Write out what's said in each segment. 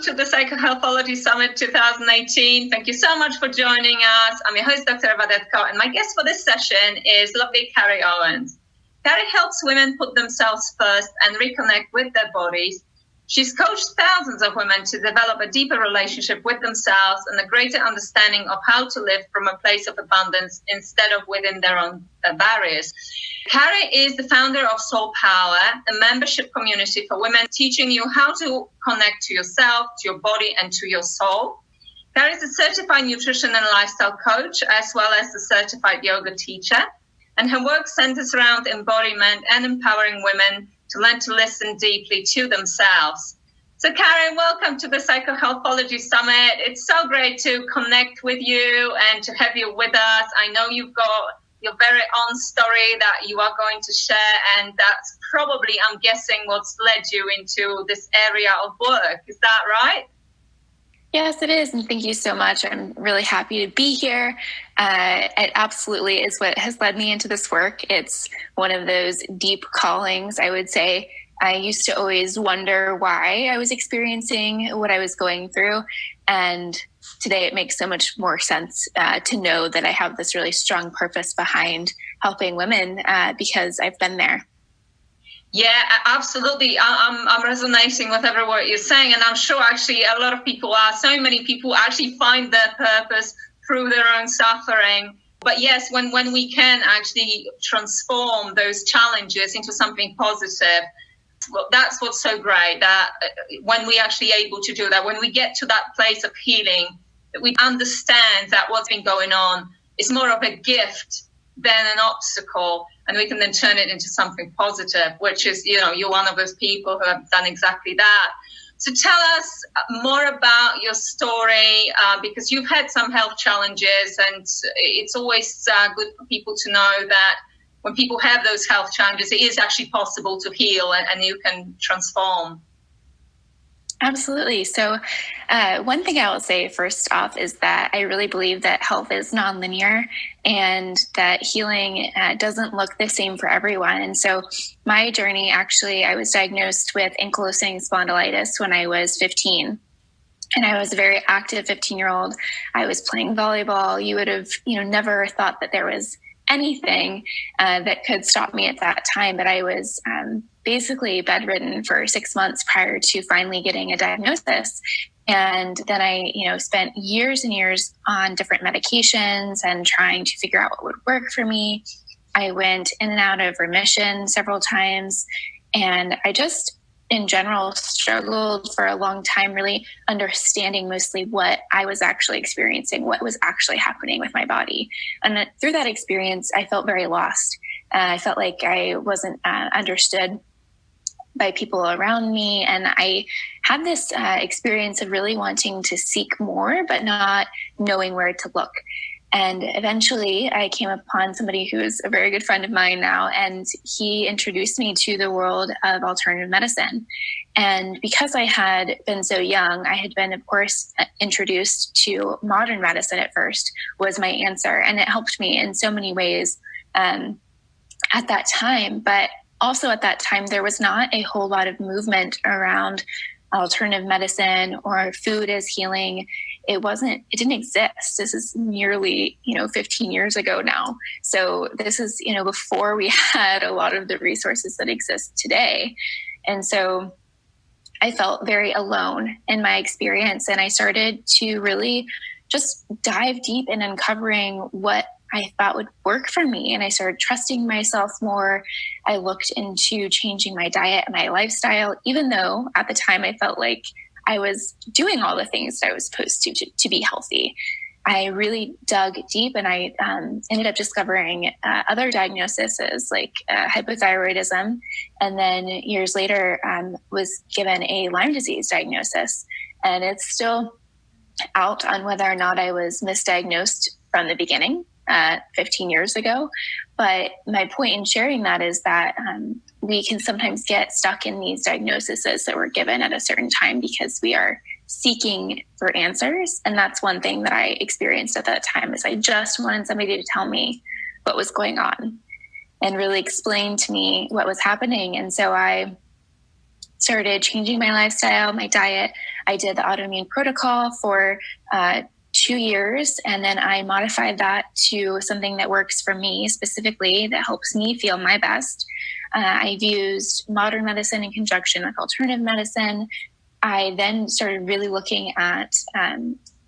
to the Psychohealthology Summit 2018. Thank you so much for joining us. I'm your host, Dr. Eva Detko, and my guest for this session is lovely Carrie Owens. Carrie helps women put themselves first and reconnect with their bodies. She's coached thousands of women to develop a deeper relationship with themselves and a greater understanding of how to live from a place of abundance instead of within their own barriers. Carrie is the founder of Soul Power, a membership community for women teaching you how to connect to yourself, to your body, and to your soul. Carrie is a certified nutrition and lifestyle coach, as well as a certified yoga teacher. And her work centers around embodiment and empowering women to learn to listen deeply to themselves. So Carrie, welcome to the Psychohealthology Summit. It's so great to connect with you and to have you with us. I know you've got your very own story that you are going to share, and that's probably, I'm guessing, what's led you into this area of work. Is that right? Yes, it is. And thank you so much. I'm really happy to be here. It absolutely is what has led me into this work. It's one of those deep callings, I would say. I used to always wonder why I was experiencing what I was going through. And today it makes so much more sense to know that I have this really strong purpose behind helping women because I've been there. Yeah, absolutely. I'm resonating with every word you're saying, and I'm sure actually a lot of people are. So many people actually find their purpose through their own suffering. But yes, when we can actually transform those challenges into something positive, well, that's what's so great, that when we actually able to do that, when we get to that place of healing, that we understand that what's been going on is more of a gift than an obstacle, and we can then turn it into something positive, which is, you're one of those people who have done exactly that. So tell us more about your story, because you've had some health challenges, and it's always good for people to know that when people have those health challenges, it is actually possible to heal and you can transform. Absolutely. So one thing I will say first off is that I really believe that health is nonlinear and that healing doesn't look the same for everyone. And so my journey, actually, I was diagnosed with ankylosing spondylitis when I was 15. And I was a very active 15-year-old. I was playing volleyball. You would have, never thought that there was anything that could stop me at that time. But I was basically bedridden for 6 months prior to finally getting a diagnosis. And then I, spent years and years on different medications and trying to figure out what would work for me. I went in and out of remission several times. And I just, in general, struggled for a long time, really understanding mostly what I was actually experiencing, what was actually happening with my body. And through that experience, I felt very lost. I felt like I wasn't understood by people around me. And I had this experience of really wanting to seek more, but not knowing where to look. And eventually I came upon somebody who is a very good friend of mine now, and he introduced me to the world of alternative medicine. And because I had been so young, I had been, of course, introduced to modern medicine at first was my answer. And it helped me in so many ways at that time. But also at that time, there was not a whole lot of movement around alternative medicine or food as healing. It didn't exist. This is nearly, 15 years ago now. So this is, before we had a lot of the resources that exist today. And so I felt very alone in my experience. And I started to really just dive deep in uncovering what I thought would work for me. And I started trusting myself more. I looked into changing my diet and my lifestyle, even though at the time I felt like I was doing all the things that I was supposed to be healthy. I really dug deep, and I ended up discovering other diagnoses like hypothyroidism. And then years later was given a Lyme disease diagnosis. And it's still out on whether or not I was misdiagnosed from the beginning 15 years ago. But my point in sharing that is that we can sometimes get stuck in these diagnoses that we're given at a certain time because we are seeking for answers. And that's one thing that I experienced at that time, is I just wanted somebody to tell me what was going on and really explain to me what was happening. And so I started changing my lifestyle, my diet. I did the autoimmune protocol for 2 years, and then I modified that to something that works for me specifically, that helps me feel my best. I've used modern medicine in conjunction with alternative medicine. I then started really looking at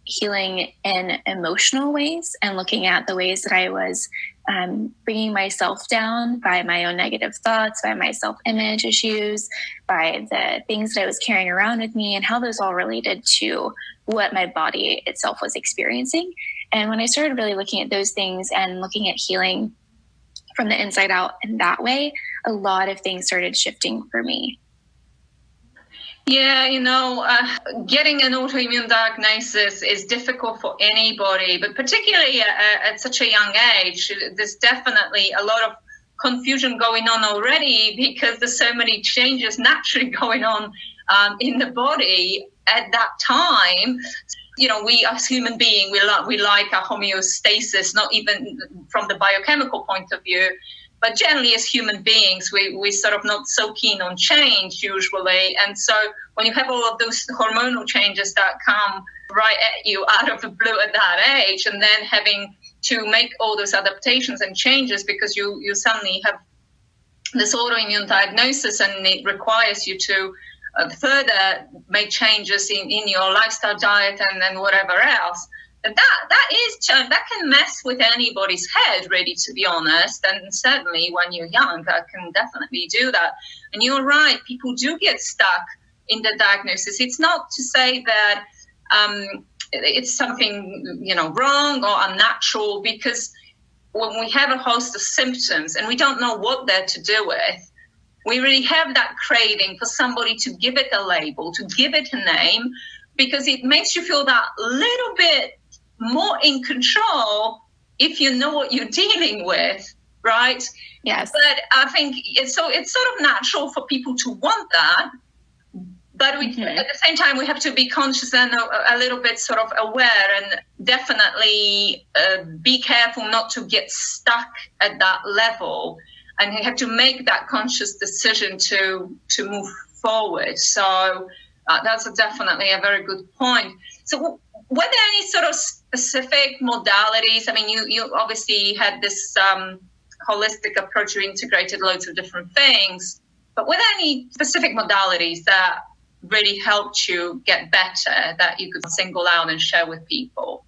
healing in emotional ways and looking at the ways that I was bringing myself down by my own negative thoughts, by my self-image issues, by the things that I was carrying around with me, and how those all related to what my body itself was experiencing. And when I started really looking at those things and looking at healing from the inside out in that way, a lot of things started shifting for me. Yeah, getting an autoimmune diagnosis is difficult for anybody, but particularly at such a young age, there's definitely a lot of confusion going on already because there's so many changes naturally going on in the body at that time. We as human beings, we like our homeostasis, not even from the biochemical point of view, but generally as human beings, we're sort of not so keen on change usually. And so when you have all of those hormonal changes that come right at you out of the blue at that age, and then having to make all those adaptations and changes because you suddenly have this autoimmune diagnosis and it requires you to further make changes in your lifestyle, diet, and then whatever else. That can mess with anybody's head, really, to be honest. And certainly when you're young, that can definitely do that. And you're right, people do get stuck in the diagnosis. It's not to say that it's something, wrong or unnatural, because when we have a host of symptoms and we don't know what they're to do with, we really have that craving for somebody to give it a label, to give it a name, because it makes you feel that little bit more in control if you know what you're dealing with, right? Yes. But I think it's sort of natural for people to want that. But we, at the same time, we have to be conscious and a little bit sort of aware, and definitely be careful not to get stuck at that level. And you have to make that conscious decision to move forward. So that's definitely a very good point. So were there any sort of specific modalities? I mean, you obviously had this holistic approach. You integrated loads of different things. But were there any specific modalities that really helped you get better that you could single out and share with people?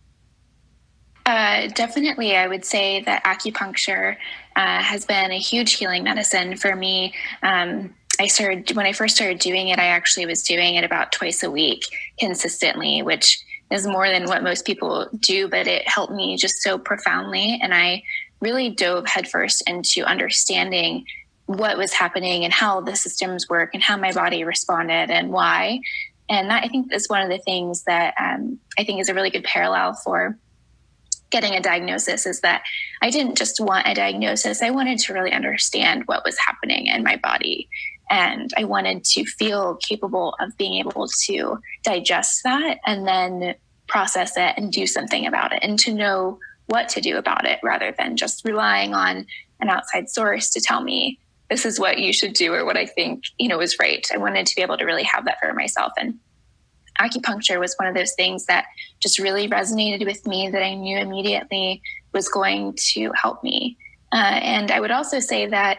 Definitely, I would say that acupuncture has been a huge healing medicine for me. When I first started doing it, I actually was doing it about twice a week consistently, which is more than what most people do, but it helped me just so profoundly. And I really dove headfirst into understanding what was happening and how the systems work and how my body responded and why. And that, I think, is one of the things that I think is a really good parallel for getting a diagnosis, is that I didn't just want a diagnosis. I wanted to really understand what was happening in my body. And I wanted to feel capable of being able to digest that and then process it and do something about it, and to know what to do about it rather than just relying on an outside source to tell me this is what you should do or what I think, is right. I wanted to be able to really have that for myself. And acupuncture was one of those things that just really resonated with me, that I knew immediately was going to help me. And I would also say that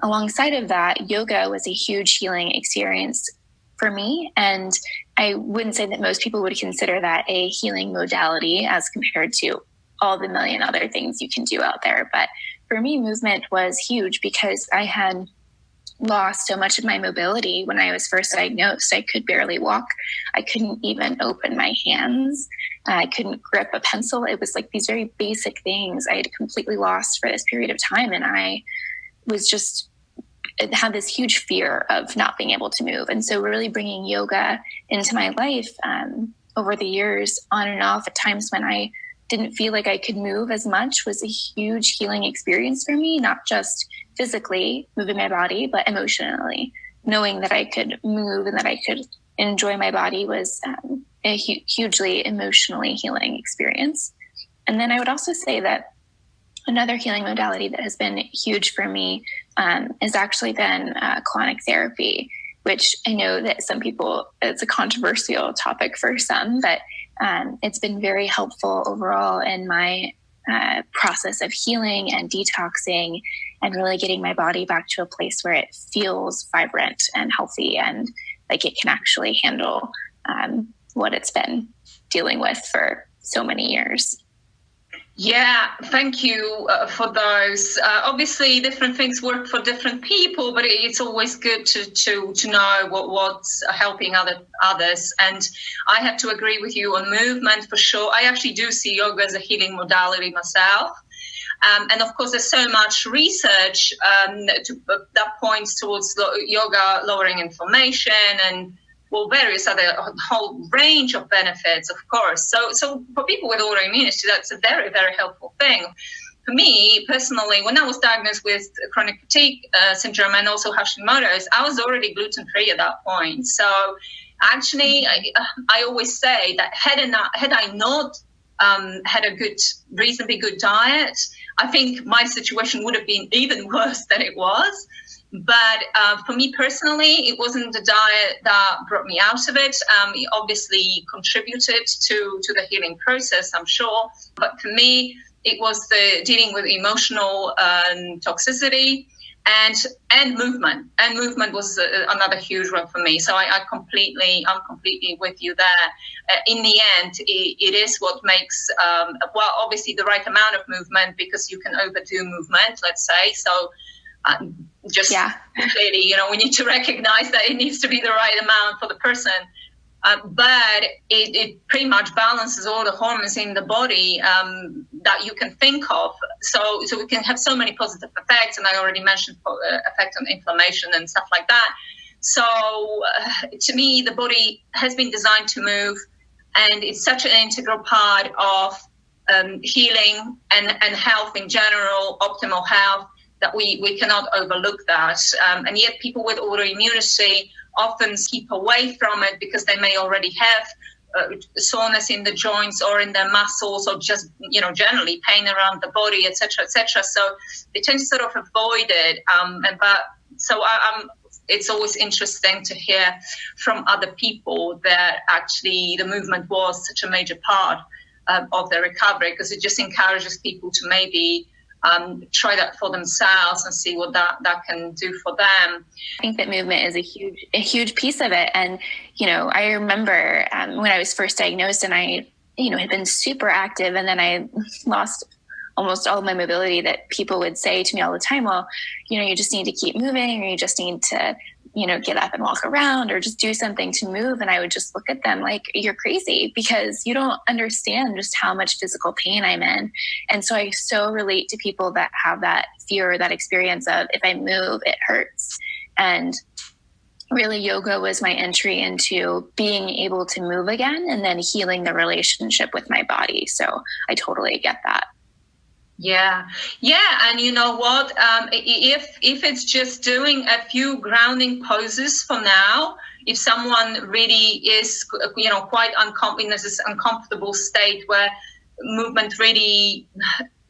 alongside of that, yoga was a huge healing experience for me. And I wouldn't say that most people would consider that a healing modality as compared to all the million other things you can do out there. But for me, movement was huge because I had lost so much of my mobility when I was first diagnosed. I could barely walk. I couldn't even open my hands. I couldn't grip a pencil. It was like these very basic things I had completely lost for this period of time. And I was just had this huge fear of not being able to move. And so really bringing yoga into my life over the years, on and off, at times when I didn't feel like I could move as much, was a huge healing experience for me, not just physically moving my body, but emotionally. Knowing that I could move and that I could enjoy my body was a hugely emotionally healing experience. And then I would also say that another healing modality that has been huge for me has actually been colonic therapy, which I know that some people, it's a controversial topic for some, but it's been very helpful overall in my process of healing and detoxing and really getting my body back to a place where it feels vibrant and healthy and like it can actually handle what it's been dealing with for so many years. Yeah, thank you for those. Obviously, different things work for different people, but it's always good to know what's helping others. And I have to agree with you on movement for sure. I actually do see yoga as a healing modality myself. And of course, there's so much research that points towards yoga lowering inflammation and various other whole range of benefits, of course. So for people with autoimmunity, that's a very, very helpful thing. For me personally, when I was diagnosed with chronic fatigue syndrome and also Hashimoto's, I was already gluten-free at that point. So actually, I always say that had I not had a reasonably good diet, I think my situation would have been even worse than it was. But for me personally, it wasn't the diet that brought me out of it. It obviously contributed to the healing process, I'm sure. But for me, it was the dealing with emotional toxicity and movement. And movement was another huge one for me. So I'm completely with you there. In the end, it is what makes, obviously the right amount of movement, because you can overdo movement, let's say. So clearly, we need to recognize that it needs to be the right amount for the person. But it pretty much balances all the hormones in the body that you can think of. So we can have so many positive effects. And I already mentioned effect on inflammation and stuff like that. So to me, the body has been designed to move. And it's such an integral part of healing and health in general, optimal health, that we cannot overlook that. And yet people with autoimmunity often keep away from it because they may already have soreness in the joints or in their muscles, or just, generally pain around the body, et cetera, et cetera. So they tend to sort of avoid it. It's always interesting to hear from other people that actually the movement was such a major part of their recovery, because it just encourages people to maybe try that for themselves and see what that can do for them. I think that movement is a huge piece of it. And, I remember when I was first diagnosed and I, had been super active, and then I lost almost all of my mobility, that people would say to me all the time, well, you just need to keep moving, or you just need to, get up and walk around, or just do something to move. And I would just look at them like, you're crazy, because you don't understand just how much physical pain I'm in. And so I so relate to people that have that fear, that experience of, if I move, it hurts. And really, yoga was my entry into being able to move again, and then healing the relationship with my body. So I totally get that. Yeah. And you know what? If it's just doing a few grounding poses for now, if someone really is, quite in this uncomfortable state where movement really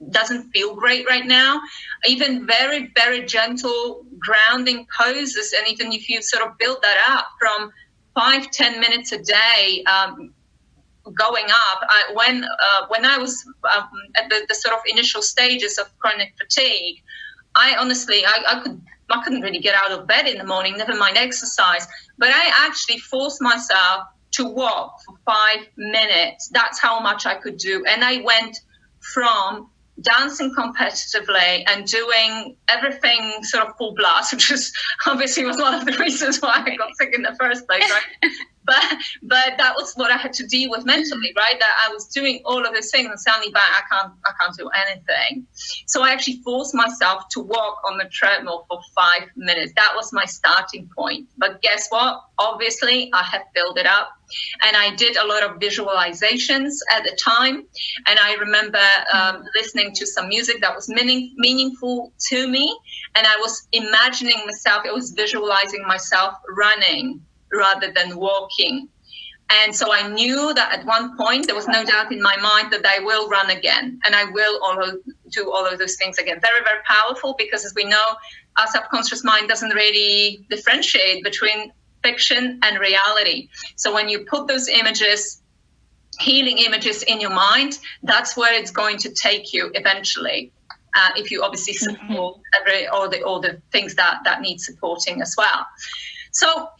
doesn't feel great right now, even very, very gentle grounding poses, and even if you sort of build that up from 5-10 minutes a day, going up. When I was at the sort of initial stages of chronic fatigue, I honestly I couldn't really get out of bed in the morning, never mind exercise. But I actually forced myself to walk for 5 minutes. That's how much I could do. And I went from dancing competitively and doing everything sort of full blast, which is obviously was one of the reasons why I got sick in the first place, right? But that was what I had to deal with mentally, right? That I was doing all of these things and suddenly I can't do anything. So I actually forced myself to walk on the treadmill for 5 minutes. That was my starting point. But guess what? Obviously, I have built it up. And I did a lot of visualizations at the time. And I remember listening to some music that was meaningful to me. And I was imagining myself, I was visualizing myself running rather than walking. And so I knew that at one point, there was no doubt in my mind that I will run again. And I will do all of those things again. Very, very powerful, because as we know, our subconscious mind doesn't really differentiate between fiction and reality. So when you put those images, healing images in your mind, that's where it's going to take you eventually. If you obviously support all the things that need supporting as well. So,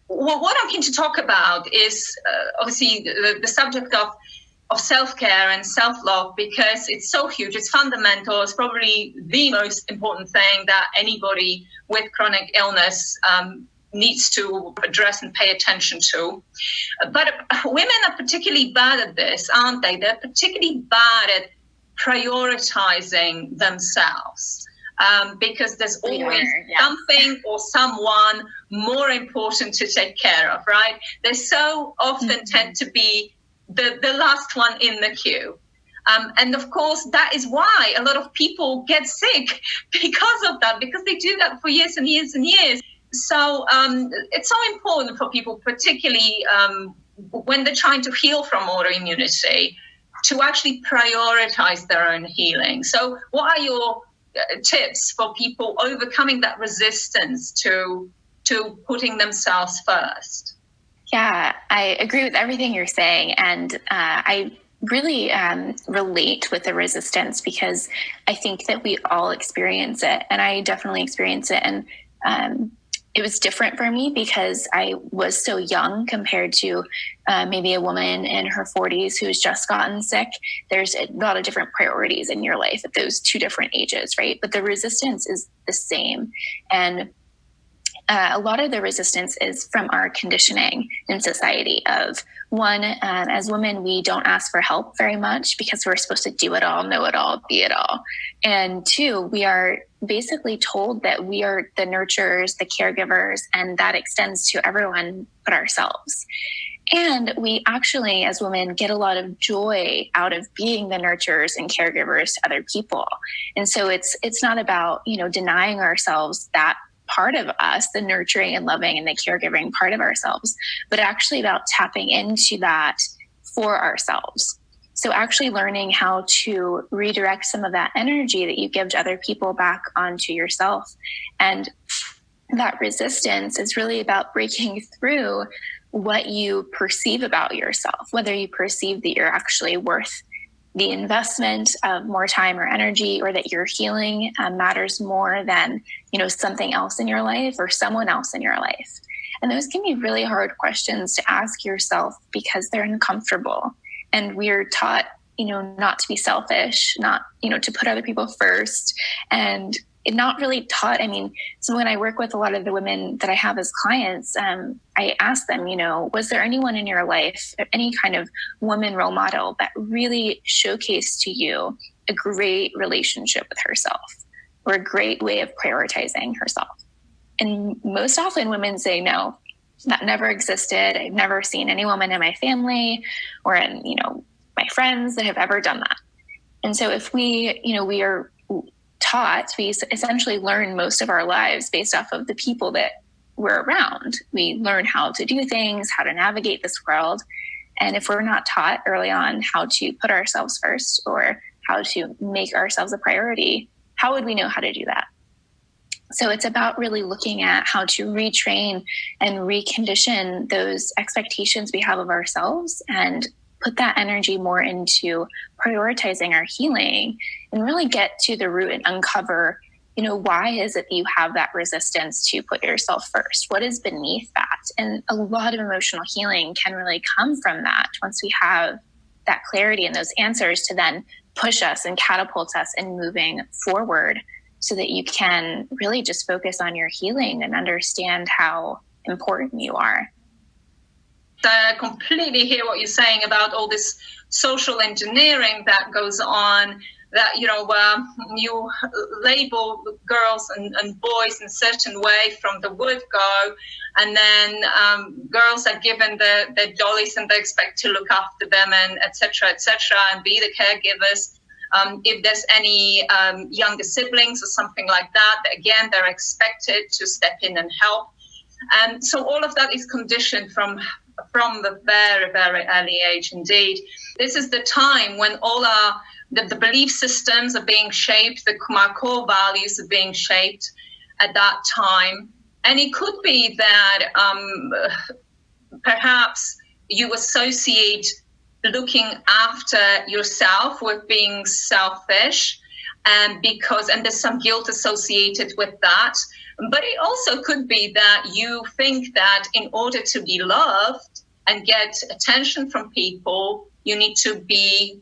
what I'm keen to talk about is obviously the subject of self-care and self-love, because it's so huge, it's fundamental, it's probably the most important thing that anybody with chronic illness needs to address and pay attention to. But women are particularly bad at this, aren't they? They're particularly bad at prioritizing themselves, because there's always something or someone more important to take care of, right? They so often tend to be the last one in the queue. And of course, that is why a lot of people get sick because of that, because they do that for years and years and years. So it's so important for people, particularly when they're trying to heal from autoimmunity, to actually prioritize their own healing. So what are your tips for people overcoming that resistance to putting themselves first? Yeah, I agree with everything you're saying. And I really relate with the resistance, because I think that we all experience it. And I definitely experience it. And it was different for me because I was so young compared to maybe a woman in her 40s who's just gotten sick. There's a lot of different priorities in your life at those two different ages, right? But the resistance is the same. And a lot of the resistance is from our conditioning in society of, one, as women, we don't ask for help very much because we're supposed to do it all, know it all, be it all. And two, we are basically told that we are the nurturers, the caregivers, and that extends to everyone but ourselves. And we actually, as women, get a lot of joy out of being the nurturers and caregivers to other people. And so it's not about, denying ourselves that part of us, the nurturing and loving and the caregiving part of ourselves, but actually about tapping into that for ourselves. So actually learning how to redirect some of that energy that you give to other people back onto yourself. And that resistance is really about breaking through what you perceive about yourself, whether you perceive that you're actually worth the investment of more time or energy, or that your healing matters more than, something else in your life or someone else in your life. And those can be really hard questions to ask yourself because they're uncomfortable. And we're taught, not to be selfish, not, to put other people first, and not really taught. So when I work with a lot of the women that I have as clients, I ask them, was there anyone in your life, any kind of woman role model that really showcased to you a great relationship with herself or a great way of prioritizing herself? And most often women say, no, that never existed. I've never seen any woman in my family or in, my friends that have ever done that. And so if we are taught, we essentially learn most of our lives based off of the people that we're around. We learn how to do things, how to navigate this world. And if we're not taught early on how to put ourselves first or how to make ourselves a priority, how would we know how to do that? So it's about really looking at how to retrain and recondition those expectations we have of ourselves and put that energy more into prioritizing our healing and really get to the root and uncover, why is it that you have that resistance to put yourself first? What is beneath that? And a lot of emotional healing can really come from that once we have that clarity and those answers to then push us and catapult us in moving forward so that you can really just focus on your healing and understand how important you are. I completely hear what you're saying about all this social engineering that goes on, that, you label girls and boys in a certain way from the word go, and then girls are given the dollies and they expect to look after them and et cetera, and be the caregivers. If there's any younger siblings or something like that, again, they're expected to step in and help. And so all of that is conditioned from the very, very early age indeed. This is the time when all the belief systems are being shaped, our core values are being shaped at that time. And it could be that perhaps you associate looking after yourself with being selfish, and there's some guilt associated with that. But it also could be that you think that in order to be loved and get attention from people, you need to be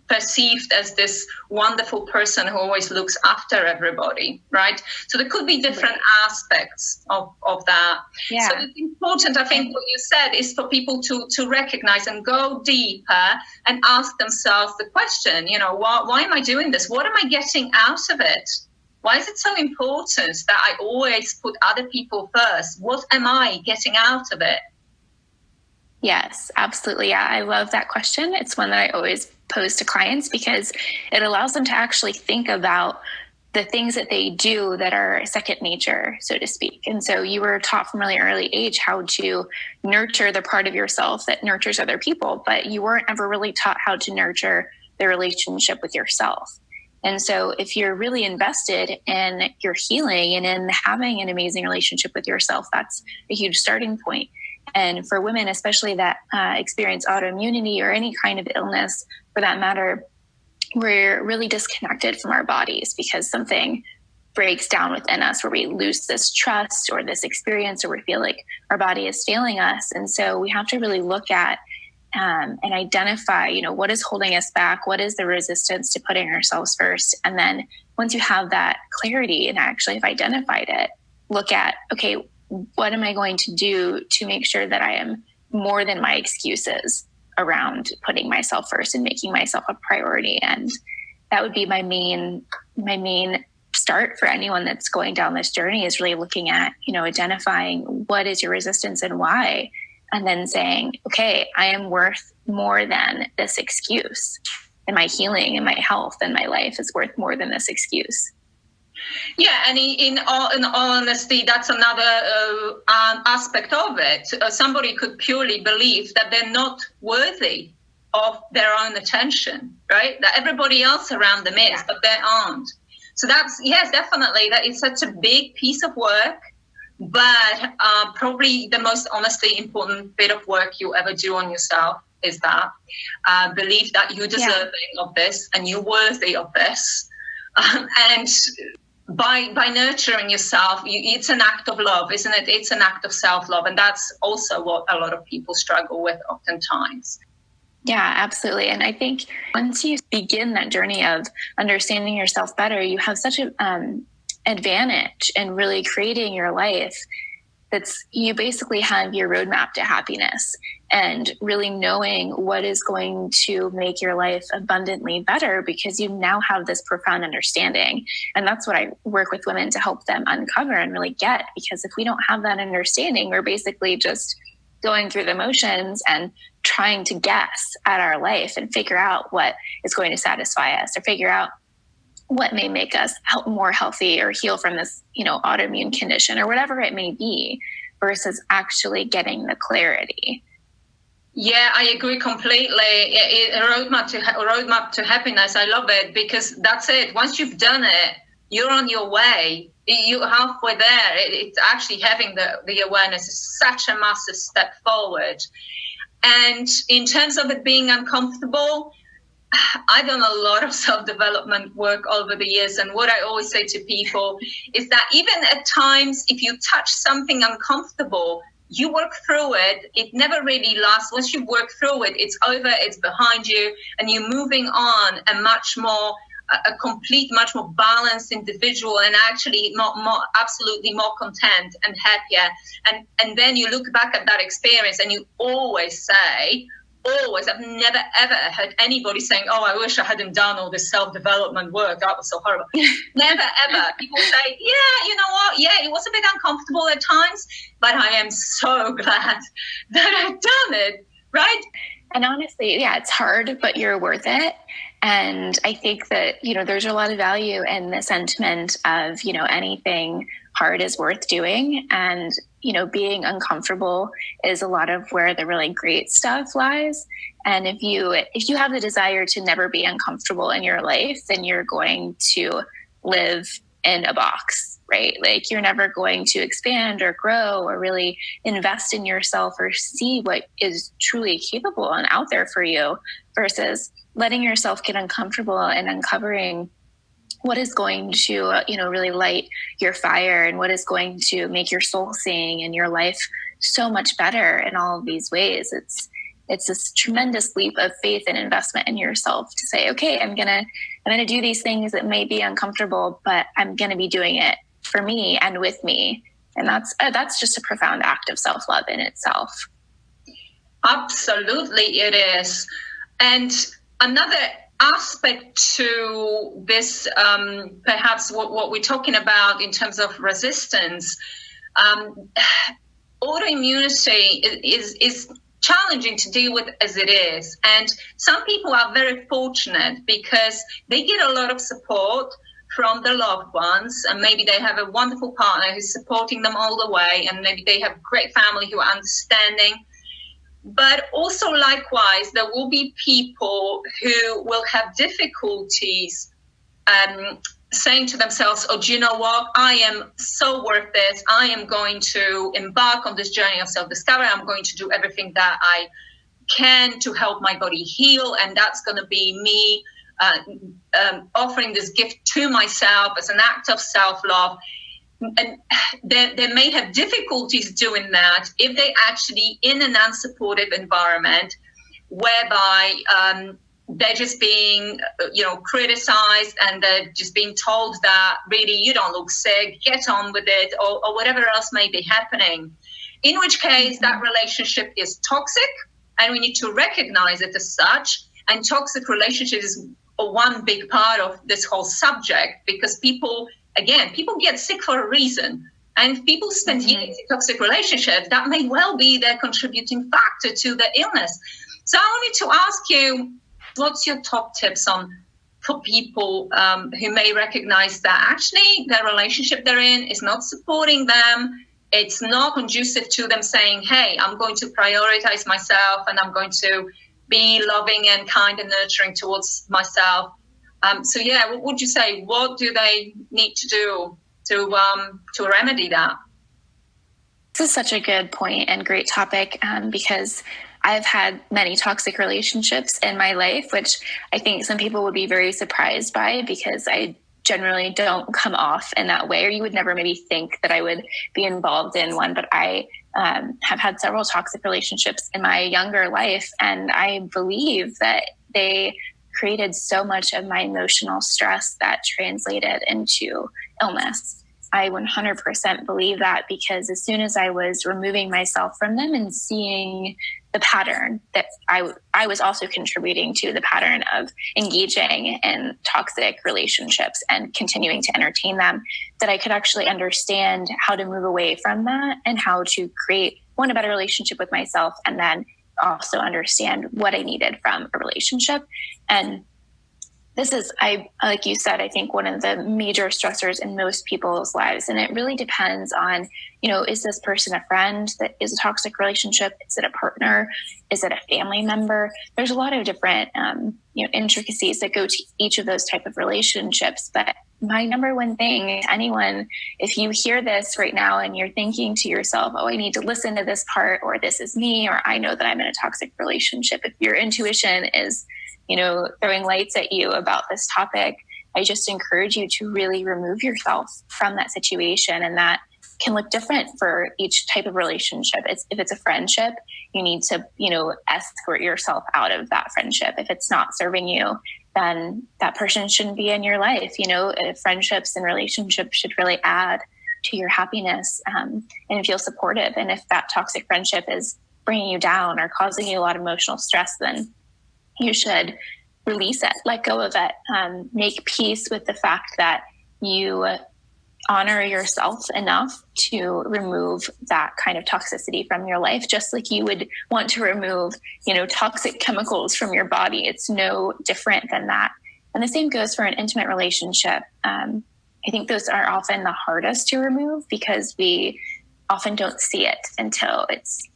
perceived as this wonderful person who always looks after everybody, right? So there could be different aspects of that. Yeah. So it's important, I think, what you said is for people to recognize and go deeper and ask themselves the question, why am I doing this? What am I getting out of it? Why is it so important that I always put other people first? What am I getting out of it? Yes, absolutely. Yeah, I love that question. It's one that I always pose to clients because it allows them to actually think about the things that they do that are second nature, so to speak. And so you were taught from a really early age how to nurture the part of yourself that nurtures other people, but you weren't ever really taught how to nurture the relationship with yourself. And so if you're really invested in your healing and in having an amazing relationship with yourself, that's a huge starting point. And for women, especially that experience autoimmunity or any kind of illness for that matter, we're really disconnected from our bodies because something breaks down within us where we lose this trust or this experience, or we feel like our body is failing us. And so we have to really look at and identify, what is holding us back? What is the resistance to putting ourselves first? And then once you have that clarity and actually have identified it, look at, okay, what am I going to do to make sure that I am more than my excuses around putting myself first and making myself a priority? And that would be my main start for anyone that's going down this journey, is really looking at, identifying what is your resistance and why, and then saying, okay, I am worth more than this excuse, and my healing and my health and my life is worth more than this excuse. Yeah, and in all honesty, that's another aspect of it. Somebody could purely believe that they're not worthy of their own attention, right? That everybody else around them is, but they aren't. So that's, yes, definitely, that is such a big piece of work, but probably the most honestly important bit of work you ever do on yourself is that. Believe that you're deserving of this and you're worthy of this. And by nurturing yourself, it's an act of love, isn't it? It's an act of self-love. And that's also what a lot of people struggle with oftentimes. Yeah, absolutely. And I think once you begin that journey of understanding yourself better, you have such an advantage in really creating your life. You basically have your roadmap to happiness, and really knowing what is going to make your life abundantly better, because you now have this profound understanding. And that's what I work with women to help them uncover and really get, because if we don't have that understanding, we're basically just going through the motions and trying to guess at our life and figure out what is going to satisfy us, or figure out what may make us more healthy or heal from this, autoimmune condition or whatever it may be, versus actually getting the clarity. Yeah, I agree completely. A roadmap to happiness. I love it, because that's it. Once you've done it, you're on your way. You're halfway there. It's actually having the awareness is such a massive step forward. And in terms of it being uncomfortable, I've done a lot of self-development work over the years. And what I always say to people is that even at times, if you touch something uncomfortable, you work through it. It never really lasts. Once you work through it, it's over, it's behind you, and you're moving on a complete, much more balanced individual, and actually absolutely more content and happier. And then you look back at that experience and you always say, I've never ever heard anybody saying, oh, I wish I hadn't done all this self-development work. That was so horrible. Never ever. People say, yeah, you know what? Yeah, it was a bit uncomfortable at times, but I am so glad that I've done it, right? And honestly, yeah, it's hard, but you're worth it. And I think that, there's a lot of value in the sentiment of, anything hard is worth doing. And, being uncomfortable is a lot of where the really great stuff lies. And if you have the desire to never be uncomfortable in your life, then you're going to live in a box, right? Like you're never going to expand or grow or really invest in yourself or see what is truly capable and out there for you versus letting yourself get uncomfortable and uncovering what is going to, really light your fire and what is going to make your soul sing and your life so much better in all of these ways. It's this tremendous leap of faith and investment in yourself to say, okay, I'm gonna do these things that may be uncomfortable, but I'm gonna be doing it for me and with me. And that's just a profound act of self-love in itself. Absolutely, it is. And another aspect to this, perhaps what we're talking about in terms of resistance, autoimmunity is challenging to deal with as it is. And some people are very fortunate because they get a lot of support from their loved ones, and maybe they have a wonderful partner who's supporting them all the way, and maybe they have a great family who are understanding. But also likewise, there will be people who will have difficulties saying to themselves, oh, do you know what? I am so worth this. I am going to embark on this journey of self-discovery. I'm going to do everything that I can to help my body heal. And that's going to be me offering this gift to myself as an act of self-love. And they may have difficulties doing that if they actually in an unsupportive environment whereby they're just being, criticized, and they're just being told that really you don't look sick, get on with it, or whatever else may be happening. In which case that relationship is toxic, and we need to recognize it as such. And toxic relationship is one big part of this whole subject, because people get sick for a reason. And if people spend years in toxic relationships, that may well be their contributing factor to the illness. So I wanted to ask you, what's your top tips for people who may recognize that actually their relationship they're in is not supporting them? It's not conducive to them saying, hey, I'm going to prioritize myself and I'm going to be loving and kind and nurturing towards myself. What would you say? What do they need to do to remedy that? This is such a good point and great topic because I've had many toxic relationships in my life, which I think some people would be very surprised by because I generally don't come off in that way, or you would never maybe think that I would be involved in one. But I have had several toxic relationships in my younger life, and I believe that they created so much of my emotional stress that translated into illness. I 100% believe that, because as soon as I was removing myself from them and seeing the pattern that I was also contributing to the pattern of engaging in toxic relationships and continuing to entertain them, that I could actually understand how to move away from that and how to create a better relationship with myself, and then also understand what I needed from a relationship. And this is, like you said, I think one of the major stressors in most people's lives. And it really depends on, is this person a friend that is a toxic relationship? Is it a partner? Is it a family member? There's a lot of different, intricacies that go to each of those type of relationships. But my number one thing, anyone, if you hear this right now and you're thinking to yourself, oh, I need to listen to this part, or this is me, or I know that I'm in a toxic relationship. If your intuition is throwing lights at you about this topic, I just encourage you to really remove yourself from that situation. And that can look different for each type of relationship. If it's a friendship, you need to, escort yourself out of that friendship. If it's not serving you, then that person shouldn't be in your life. Friendships and relationships should really add to your happiness and feel supportive. And if that toxic friendship is bringing you down or causing you a lot of emotional stress, then you should release it, let go of it, make peace with the fact that you honor yourself enough to remove that kind of toxicity from your life, just like you would want to remove, toxic chemicals from your body. It's no different than that. And the same goes for an intimate relationship. I think those are often the hardest to remove because we often don't see it until it's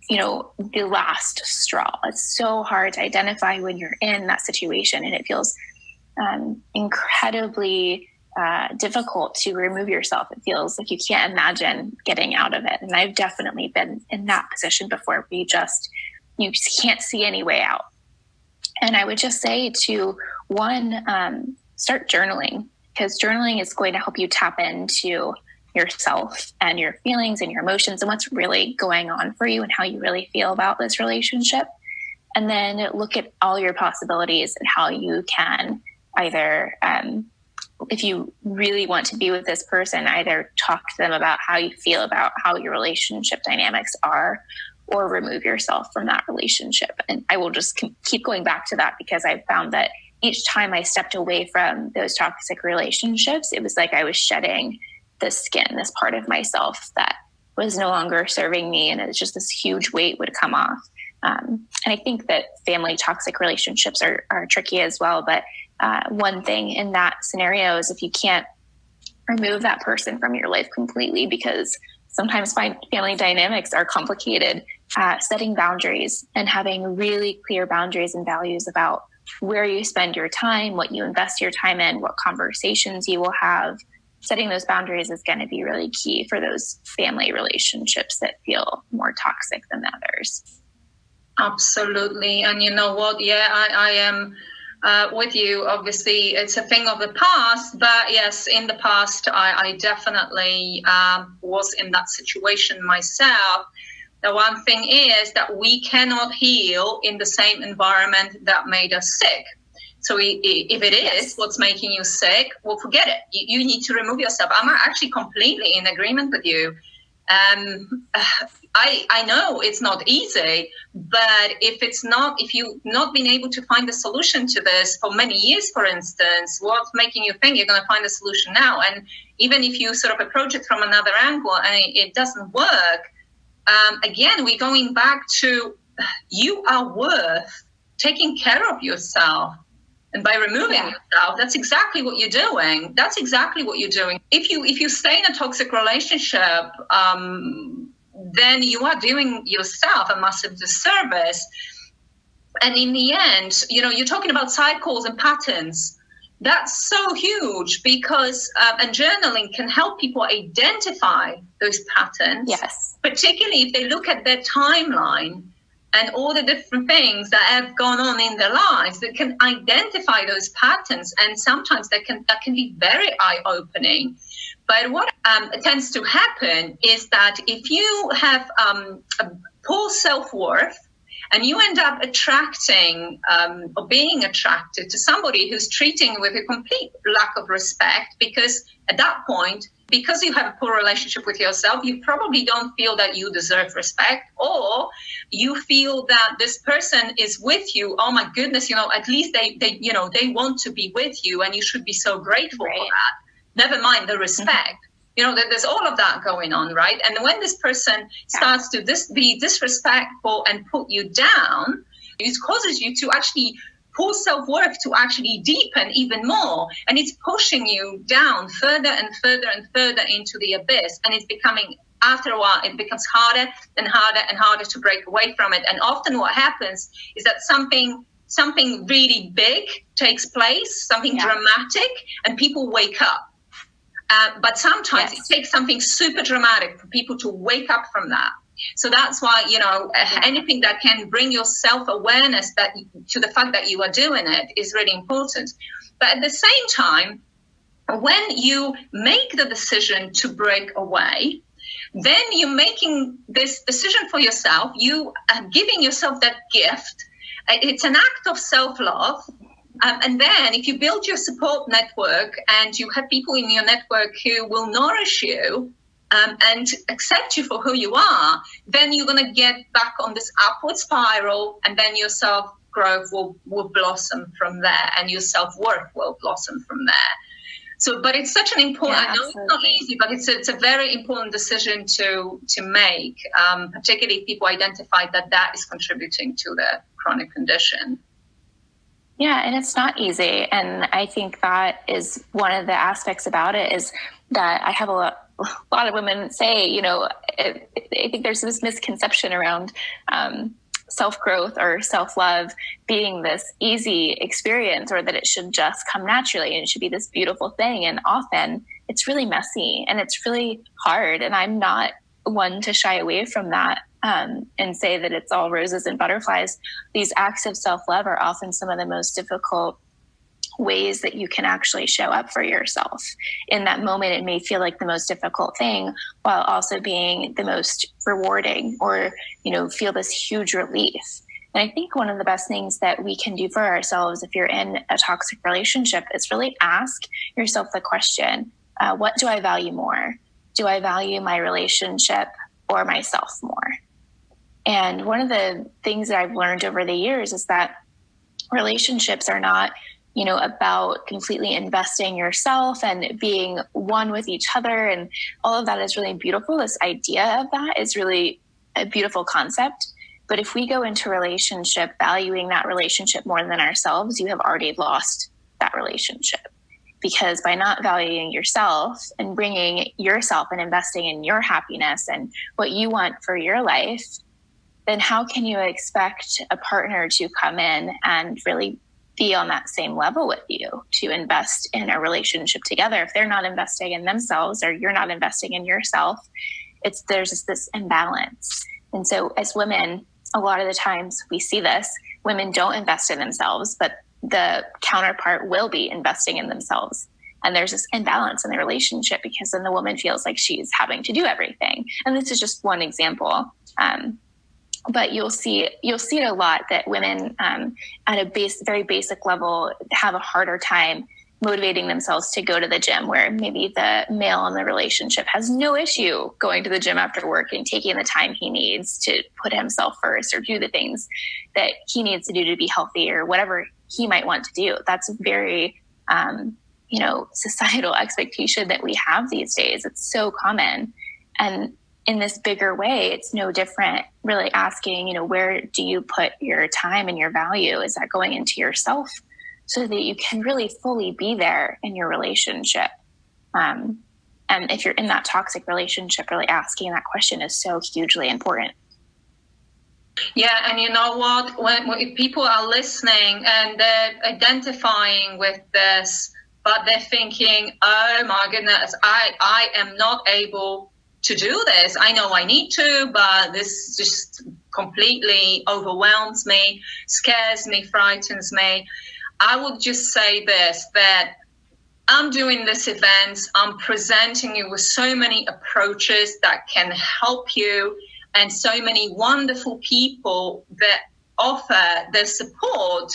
the last straw. It's so hard to identify when you're in that situation, and it feels incredibly difficult to remove yourself. It feels like you can't imagine getting out of it. And I've definitely been in that position before, where you just can't see any way out. And I would just say to start journaling, because journaling is going to help you tap into yourself and your feelings and your emotions and what's really going on for you and how you really feel about this relationship. And then look at all your possibilities and how you can either, if you really want to be with this person, either talk to them about how you feel about how your relationship dynamics are, or remove yourself from that relationship. And I will just keep going back to that, because I found that each time I stepped away from those toxic relationships, it was like I was shedding the skin, this part of myself that was no longer serving me. And it's just this huge weight would come off. And I think that family toxic relationships are tricky as well. But one thing in that scenario is if you can't remove that person from your life completely, because sometimes family dynamics are complicated, setting boundaries and having really clear boundaries and values about where you spend your time, what you invest your time in, what conversations you will have. Setting those boundaries is going to be really key for those family relationships that feel more toxic than others. Absolutely. And you know what? Yeah, I am with you. Obviously, it's a thing of the past. But yes, in the past, I definitely was in that situation myself. The one thing is that we cannot heal in the same environment that made us sick. So if it is what's making you sick, well, forget it. You need to remove yourself. I'm actually completely in agreement with you. I know it's not easy, but if you've not been able to find a solution to this for many years, for instance, what's making you think you're going to find a solution now? And even if you sort of approach it from another angle and it doesn't work, again, we're going back to you are worth taking care of yourself. And by removing yourself, that's exactly what you're doing. That's exactly what you're doing. If you stay in a toxic relationship, then you are doing yourself a massive disservice. And in the end, you're talking about cycles and patterns. That's so huge because, and journaling can help people identify those patterns. Yes. Particularly if they look at their timeline and all the different things that have gone on in their lives, that can identify those patterns. And sometimes that can be very eye-opening. But what tends to happen is that if you have a poor self-worth and you end up attracting or being attracted to somebody who's treating you with a complete lack of respect, because at that point, because you have a poor relationship with yourself, you probably don't feel that you deserve respect, or you feel that this person is with you. Oh my goodness, at least they want to be with you, and you should be so grateful for that. Never mind the respect. There's all of that going on, right? And when this person starts to be disrespectful and put you down, it causes you to actually poor self-worth to actually deepen even more. And it's pushing you down further and further and further into the abyss. And it's becoming, after a while, it becomes harder and harder and harder to break away from it. And often what happens is that something really big takes place, something dramatic, and people wake up. But sometimes it takes something super dramatic for people to wake up from that. So that's why, anything that can bring your self-awareness to the fact that you are doing it is really important. But at the same time, when you make the decision to break away, then you're making this decision for yourself. You are giving yourself that gift. It's an act of self-love. And then if you build your support network and you have people in your network who will nourish you and accept you for who you are, then you're going to get back on this upward spiral, and then your self-growth will blossom from there, and your self-worth will blossom from there. So, but it's such an important, I know it's not easy, but it's a very important decision to make, particularly if people identify that is contributing to the chronic condition. Yeah, and it's not easy. And I think that is one of the aspects about it, is that I have a lot of women say, I think there's this misconception around self-growth or self-love being this easy experience, or that it should just come naturally and it should be this beautiful thing. And often it's really messy and it's really hard. And I'm not one to shy away from that and say that it's all roses and butterflies. These acts of self-love are often some of the most difficult ways that you can actually show up for yourself. In that moment, it may feel like the most difficult thing, while also being the most rewarding, or, feel this huge relief. And I think one of the best things that we can do for ourselves if you're in a toxic relationship is really ask yourself the question, what do I value more? Do I value my relationship or myself more? And one of the things that I've learned over the years is that relationships are not about completely investing yourself and being one with each other. And all of that is really beautiful. This idea of that is really a beautiful concept. But if we go into a relationship valuing that relationship more than ourselves, you have already lost that relationship. Because by not valuing yourself and bringing yourself and investing in your happiness and what you want for your life, then how can you expect a partner to come in and really be on that same level with you, to invest in a relationship together if they're not investing in themselves or you're not investing in yourself? There's just this imbalance. And so as women, a lot of the times we see this, women don't invest in themselves, but the counterpart will be investing in themselves. And there's this imbalance in the relationship because then the woman feels like she's having to do everything. And this is just one example. But you'll see it a lot, that women at a very basic level have a harder time motivating themselves to go to the gym, where maybe the male in the relationship has no issue going to the gym after work and taking the time he needs to put himself first or do the things that he needs to do to be healthy or whatever he might want to do. That's a very, societal expectation that we have these days. It's so common. And in this bigger way, it's no different, really asking, where do you put your time and your value? Is that going into yourself so that you can really fully be there in your relationship? And if you're in that toxic relationship, really asking that question is so hugely important. Yeah, and you know what? When people are listening and they're identifying with this, but they're thinking, oh my goodness, I am not able to do this. I know I need to, but this just completely overwhelms me, scares me, frightens me. I would just say this, that I'm doing this event, I'm presenting you with so many approaches that can help you, and so many wonderful people that offer their support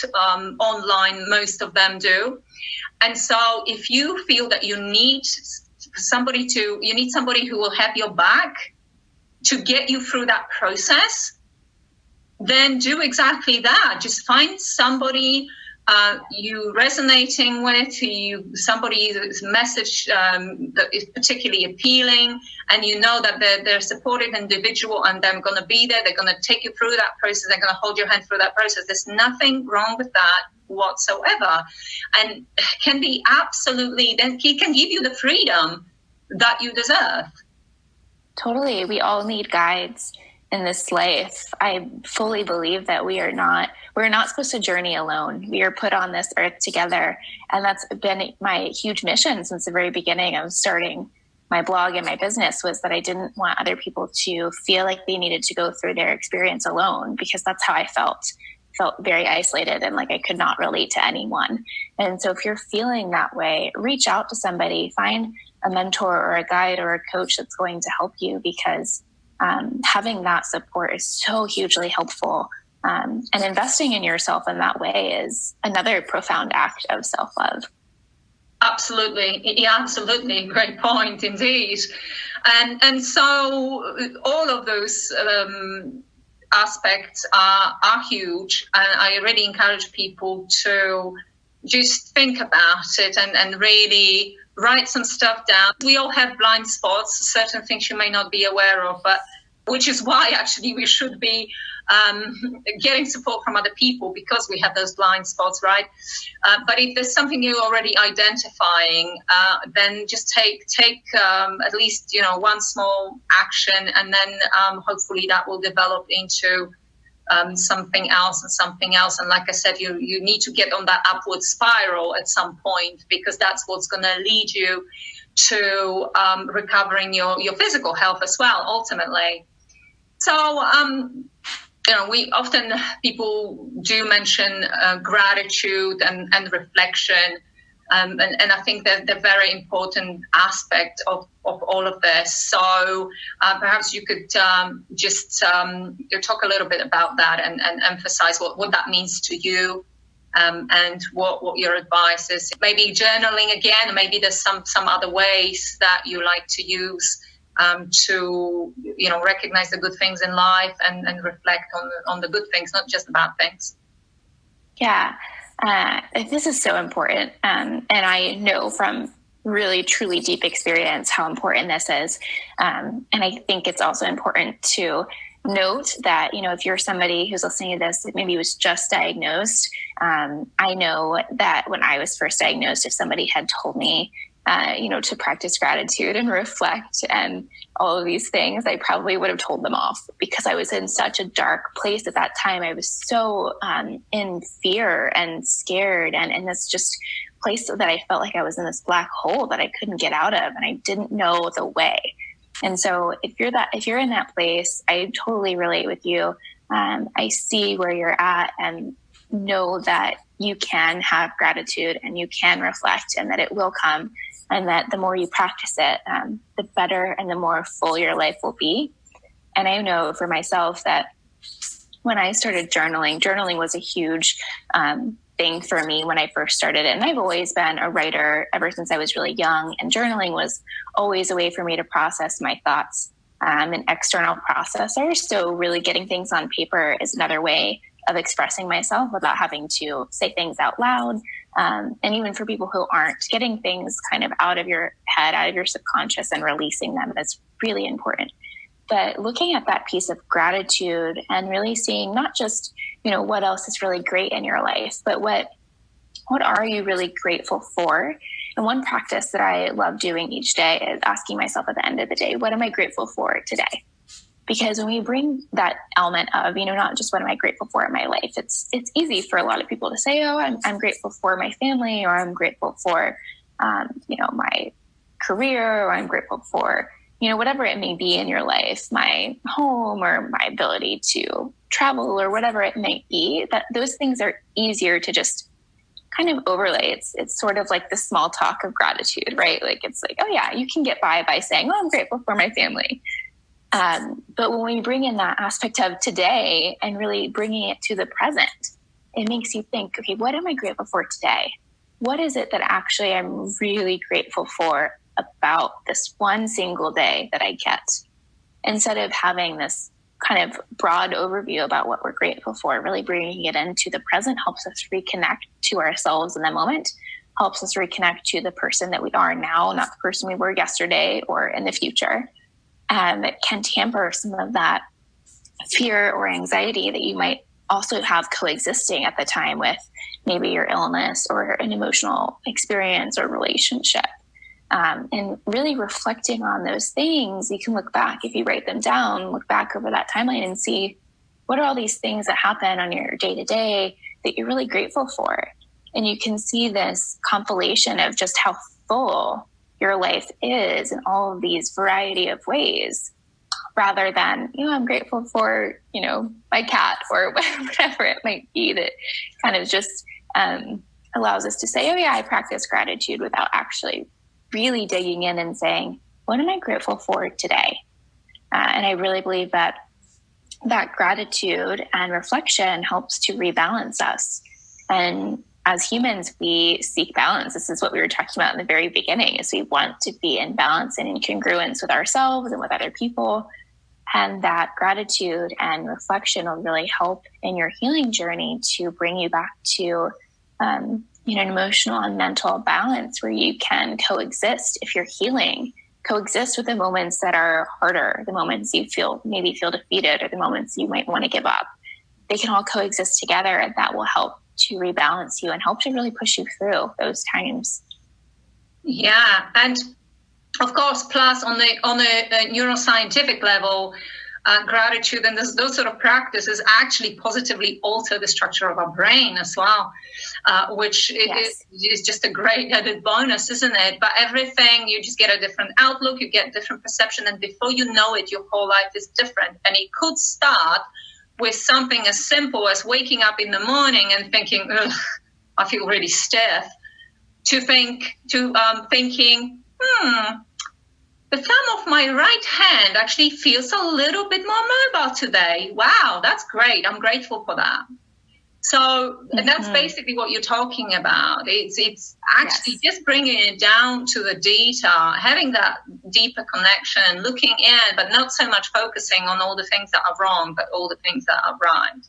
online, most of them do. And so if you feel that you need somebody who will have your back to get you through that process, then do exactly that. Just find somebody you resonating with, somebody's message that is particularly appealing, and you know that they're a supportive individual and they're going to be there, they're going to take you through that process, they're going to hold your hand through that process. There's nothing wrong with that whatsoever. And can be absolutely, then he can give you the freedom that you deserve. Totally. We all need guides in this life. I fully believe that we're not supposed to journey alone. We are put on this earth together. And that's been my huge mission since the very beginning of starting my blog and my business, was that I didn't want other people to feel like they needed to go through their experience alone, because that's how I felt very isolated and like I could not relate to anyone. And so if you're feeling that way, reach out to somebody, find a mentor or a guide or a coach that's going to help you, because having that support is so hugely helpful. And investing in yourself in that way is another profound act of self-love. Absolutely. Yeah, absolutely. Great point indeed. And so all of those aspects are huge. And I really encourage people to just think about it and really write some stuff down. We all have blind spots, certain things you may not be aware of, but which is why actually we should be getting support from other people, because we have those blind spots, right? But if there's something you're already identifying, then just take at least one small action, and then hopefully that will develop into something else and something else. And like I said, you need to get on that upward spiral at some point, because that's what's going to lead you to recovering your physical health as well, ultimately. So, we often, people do mention gratitude and reflection. And I think that they're very important aspect of all of this. So perhaps you could just talk a little bit about that and emphasize what that means to you, and what your advice is. Maybe journaling again, maybe there's some other ways that you like to use to recognize the good things in life and reflect on the good things, not just the bad things. Yeah. This is so important. And I know from really, truly deep experience how important this is. And I think it's also important to note that, if you're somebody who's listening to this, that maybe was just diagnosed. I know that when I was first diagnosed, if somebody had told me, to practice gratitude and reflect and all of these things, I probably would have told them off, because I was in such a dark place at that time. I was so in fear and scared, and in this just place that I felt like I was in this black hole that I couldn't get out of, and I didn't know the way. And so if you're in that place, I totally relate with you. I see where you're at, and know that you can have gratitude and you can reflect, and that it will come. And that the more you practice it, the better and the more full your life will be. And I know for myself that when I started journaling was a huge thing for me when I first started it. And I've always been a writer ever since I was really young. And journaling was always a way for me to process my thoughts. An external processor. So really getting things on paper is another way of expressing myself without having to say things out loud. And even for people who aren't, getting things kind of out of your head, out of your subconscious, and releasing them is really important. But looking at that piece of gratitude and really seeing not just, what else is really great in your life, but what are you really grateful for? And one practice that I love doing each day is asking myself at the end of the day, what am I grateful for today? Because when we bring that element of, not just what am I grateful for in my life, it's easy for a lot of people to say, oh, I'm grateful for my family, or I'm grateful for, my career, or I'm grateful for, whatever it may be in your life, my home, or my ability to travel, or whatever it may be, that those things are easier to just kind of overlay. It's sort of like the small talk of gratitude, right? Like, it's like, oh yeah, you can get by saying, oh, I'm grateful for my family. But when we bring in that aspect of today and really bringing it to the present, it makes you think, okay, what am I grateful for today? What is it that actually I'm really grateful for about this one single day that I get? Instead of having this kind of broad overview about what we're grateful for, really bringing it into the present helps us reconnect to ourselves in the moment, helps us reconnect to the person that we are now, not the person we were yesterday or in the future. It can tamper some of that fear or anxiety that you might also have coexisting at the time with maybe your illness or an emotional experience or relationship. And really reflecting on those things, you can look back, if you write them down, look back over that timeline and see what are all these things that happen on your day-to-day that you're really grateful for. And you can see this compilation of just how full your life is in all of these variety of ways, rather than, I'm grateful for, my cat or whatever it might be, that kind of just allows us to say, oh yeah, I practice gratitude, without actually really digging in and saying, what am I grateful for today? And I really believe that gratitude and reflection helps to rebalance us. And as humans, we seek balance. This is what we were talking about in the very beginning, is we want to be in balance and in congruence with ourselves and with other people. And that gratitude and reflection will really help in your healing journey to bring you back to an emotional and mental balance where you can coexist, if you're healing, coexist with the moments that are harder, the moments you feel defeated, or the moments you might want to give up. They can all coexist together, and that will help to rebalance you and help to really push you through those times. Yeah. And of course, plus on the neuroscientific level, gratitude and those sort of practices actually positively alter the structure of our brain as well, which is just a great added bonus, isn't it? But everything, you just get a different outlook, you get different perception, and before you know it, your whole life is different. And it could start with something as simple as waking up in the morning and thinking, ugh, I feel really stiff, to thinking, the thumb of my right hand actually feels a little bit more mobile today. Wow, that's great. I'm grateful for that. So that's basically what you're talking about. It's actually just bringing it down to the detail, having that deeper connection, looking in, but not so much focusing on all the things that are wrong, but all the things that are right.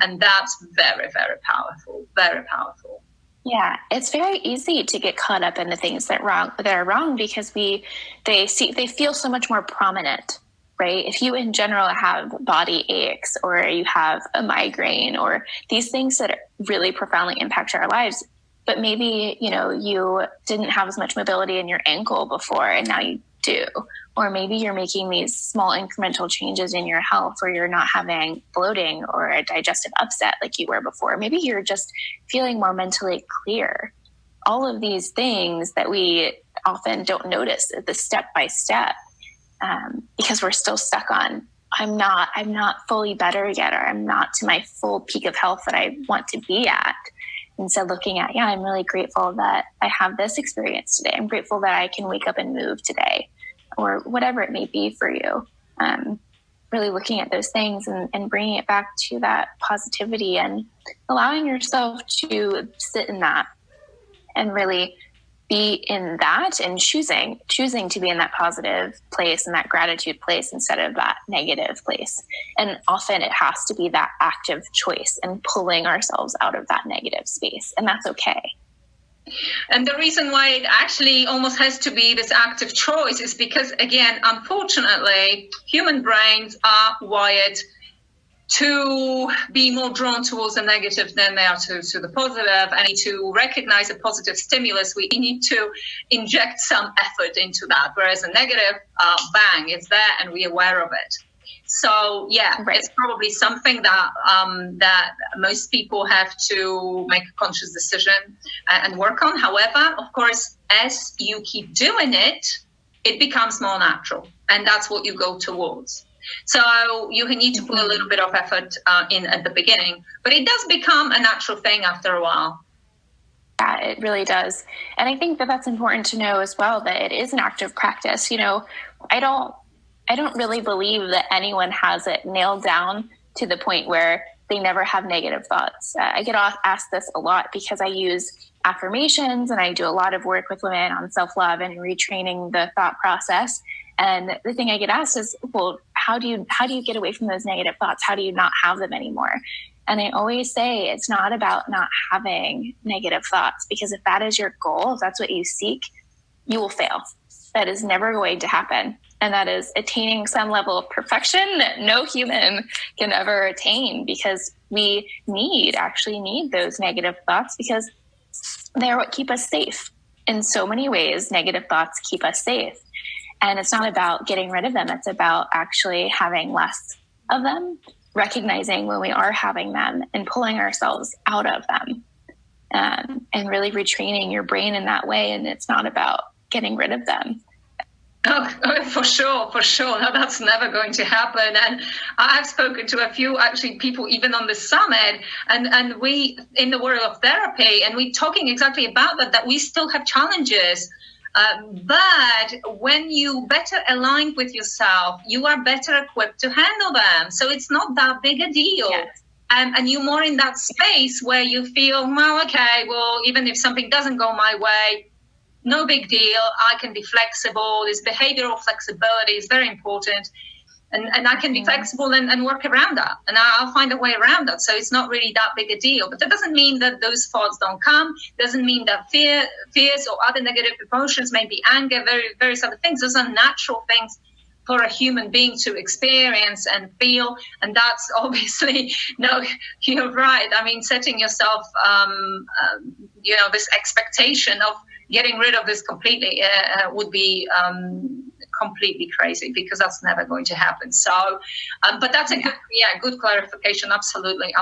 And that's very, very powerful, very powerful. Yeah, it's very easy to get caught up in the things that are wrong because they feel so much more prominent, right? If you in general have body aches or you have a migraine or these things that really profoundly impact our lives, but maybe, you didn't have as much mobility in your ankle before and now you do. Or maybe you're making these small incremental changes in your health where you're not having bloating or a digestive upset like you were before. Maybe you're just feeling more mentally clear. All of these things that we often don't notice the step by step because we're still stuck on, I'm not fully better yet, or I'm not to my full peak of health that I want to be at. Instead looking at, I'm really grateful that I have this experience today. I'm grateful that I can wake up and move today, or whatever it may be for you. Really looking at those things and bringing it back to that positivity and allowing yourself to sit in that and really be in that and choosing to be in that positive place and that gratitude place instead of that negative place. And often it has to be that active choice and pulling ourselves out of that negative space. And that's okay. And the reason why it actually almost has to be this active choice is because, again, unfortunately, human brains are wired to be more drawn towards the negative than they are to the positive. And to recognize a positive stimulus, we need to inject some effort into that. Whereas a negative, bang, it's there and we're aware of it. So, right. It's probably something that that most people have to make a conscious decision and work on. However, of course, as you keep doing it, it becomes more natural. And that's what you go towards. So you need to put a little bit of effort in at the beginning, but it does become a natural thing after a while. Yeah, it really does. And I think that that's important to know as well, that it is an active practice. I don't really believe that anyone has it nailed down to the point where they never have negative thoughts. I get asked this a lot because I use affirmations and I do a lot of work with women on self-love and retraining the thought process. And the thing I get asked is, well, how do you get away from those negative thoughts? How do you not have them anymore? And I always say it's not about not having negative thoughts, because if that is your goal, if that's what you seek, you will fail. That is never going to happen. And that is attaining some level of perfection that no human can ever attain, because we actually need those negative thoughts because they're what keep us safe. In so many ways, negative thoughts keep us safe. And it's not about getting rid of them. It's about actually having less of them, recognizing when we are having them and pulling ourselves out of them, and really retraining your brain in that way. And it's not about getting rid of them. Oh, for sure. No, that's never going to happen. And I've spoken to a few actually people even on the summit, and we in the world of therapy, and we're talking exactly about that we still have challenges. But when you better align with yourself, you are better equipped to handle them. So it's not that big a deal. Yes. And you're more in that space where you feel, even if something doesn't go my way, no big deal. I can be flexible. This behavioral flexibility is very important. And I can be flexible and work around that. And I'll find a way around that. So it's not really that big a deal. But that doesn't mean that those thoughts don't come. Doesn't mean that fears or other negative emotions, maybe anger, various other things. Those are natural things for a human being to experience and feel. And that's obviously, no, you're right. I mean, setting yourself, this expectation of getting rid of this completely would be completely crazy, because that's never going to happen. So, but that's a good clarification. Absolutely.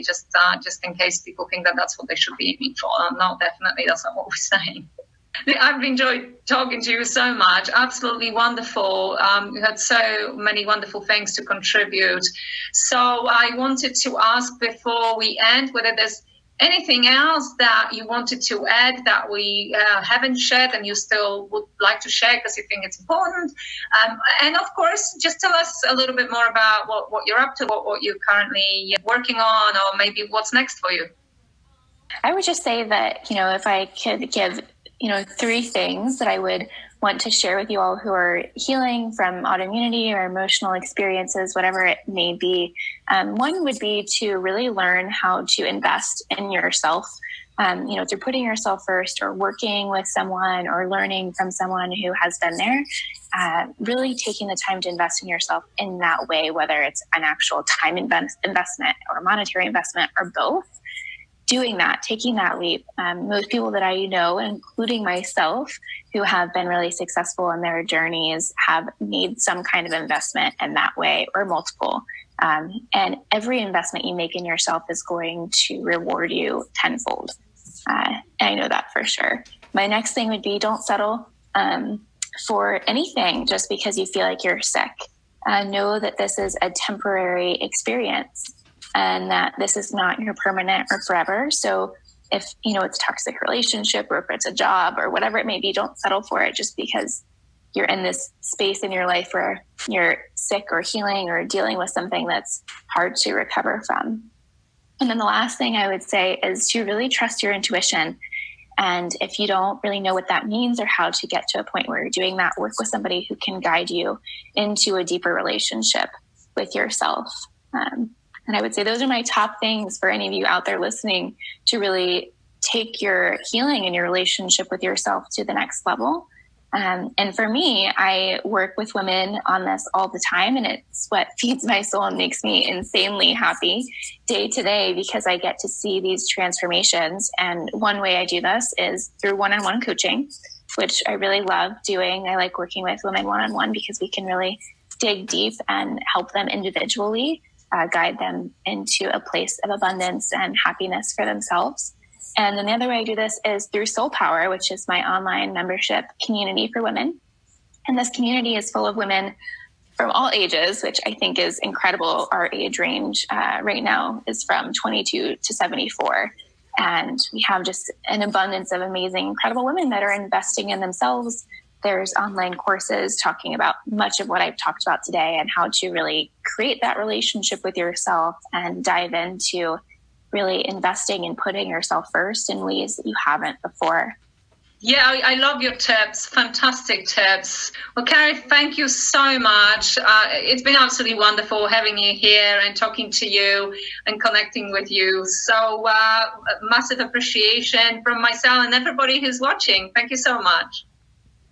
Just in case people think that that's what they should be aiming for. No, definitely, that's not what we're saying. I've enjoyed talking to you so much. Absolutely wonderful. You had so many wonderful things to contribute. So I wanted to ask before we end whether there's anything else that you wanted to add that we haven't shared and you still would like to share because you think it's important. And of course, just tell us a little bit more about what you're up to, what you're currently working on, or maybe what's next for you. I would just say that, if I could give, 3 things that I would want to share with you all who are healing from autoimmunity or emotional experiences, whatever it may be. One would be to really learn how to invest in yourself, through putting yourself first, or working with someone, or learning from someone who has been there. Really taking the time to invest in yourself in that way, whether it's an actual time investment or monetary investment or both. Doing that, taking that leap. Most people that I know, including myself, who have been really successful in their journeys, have made some kind of investment in that way, or multiple. And every investment you make in yourself is going to reward you tenfold. I know that for sure. My next thing would be, don't settle for anything just because you feel like you're sick. Know that this is a temporary experience, and that this is not your permanent or forever. So if, it's a toxic relationship, or if it's a job or whatever it may be, don't settle for it just because you're in this space in your life where you're sick or healing or dealing with something that's hard to recover from. And then the last thing I would say is to really trust your intuition. And if you don't really know what that means or how to get to a point where you're doing that, work with somebody who can guide you into a deeper relationship with yourself. And I would say those are my top things for any of you out there listening, to really take your healing and your relationship with yourself to the next level. And for me, I work with women on this all the time, and it's what feeds my soul and makes me insanely happy day to day, because I get to see these transformations. And one way I do this is through one-on-one coaching, which I really love doing. I like working with women one-on-one because we can really dig deep and help them individually, guide them into a place of abundance and happiness for themselves. And then the other way I do this is through Soul Power, which is my online membership community for women. And this community is full of women from all ages, which I think is incredible. Our age range right now is from 22 to 74. And we have just an abundance of amazing, incredible women that are investing in themselves. There's online courses talking about much of what I've talked about today, and how to really create that relationship with yourself and dive into really investing and putting yourself first in ways that you haven't before. Yeah, I love your tips. Fantastic tips. Well, Carrie, thank you so much. It's been absolutely wonderful having you here and talking to you and connecting with you. So massive appreciation from myself and everybody who's watching. Thank you so much.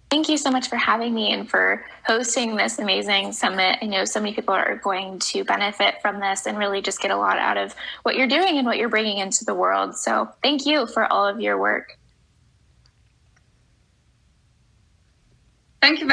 Thank you so much for having me and for hosting this amazing summit. I know so many people are going to benefit from this and really just get a lot out of what you're doing and what you're bringing into the world. So thank you for all of your work. Thank you.